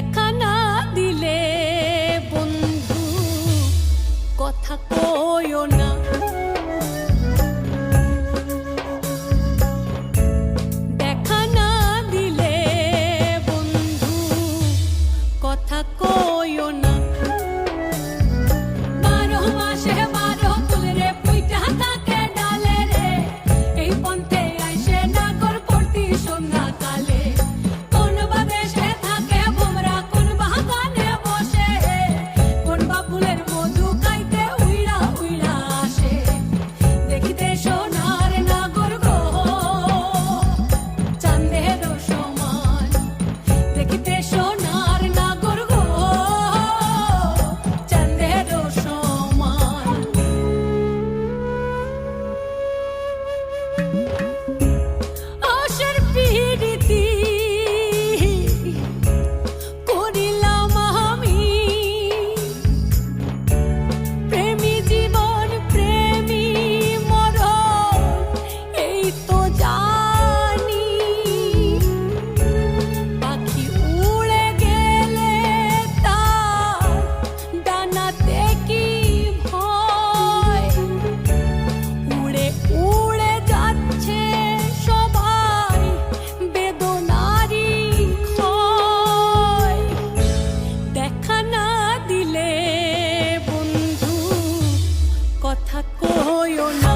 দেখা না দিলে বন্ধু কথা কইও না। দেখা না দিলে বন্ধু কথা কইও না। 12 মাসে 12 ফুল রে পুইটা থাকে ডালে রে, এই পন্থে আইসে নাগর পড়তি সন্ধ্যা কালে। কোন বা দেশে থাকে ভোমরা, কোন বাগানে বসে, কোন বা ফুলের মধু খাইতে উইড়া উইড়া আসে। দেখিতে সোনার নাগর গো চাঁদের সমান, দেখিতে সোনার নাগর গো চাঁদের সমান। আশার পিরিতি করিলাম আমি, প্রেমী জীবন প্রেমী মরণ এই তো জানি। পাখি উড়ে গেলে তার ডানাতে কি ভয়, উড়ে উড়ে যাচ্ছে সবাই বেদনারি ক্ষয়। দেখা না দিলে বন্ধু কথা কইও না।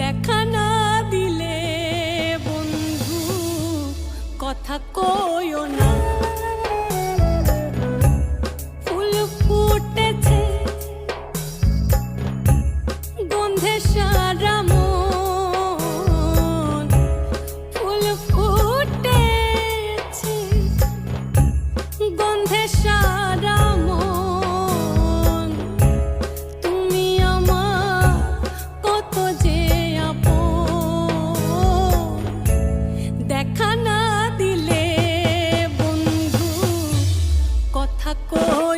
দেখা না দিলে বন্ধু কথা কইও না। ফুল ফুটেছে গন্ধে সারা মন, ফুল ফুটেছে গন্ধে সারা মন। তুমি আমার কত যে আপন, দেখা না দিলে বন্ধু কথা কই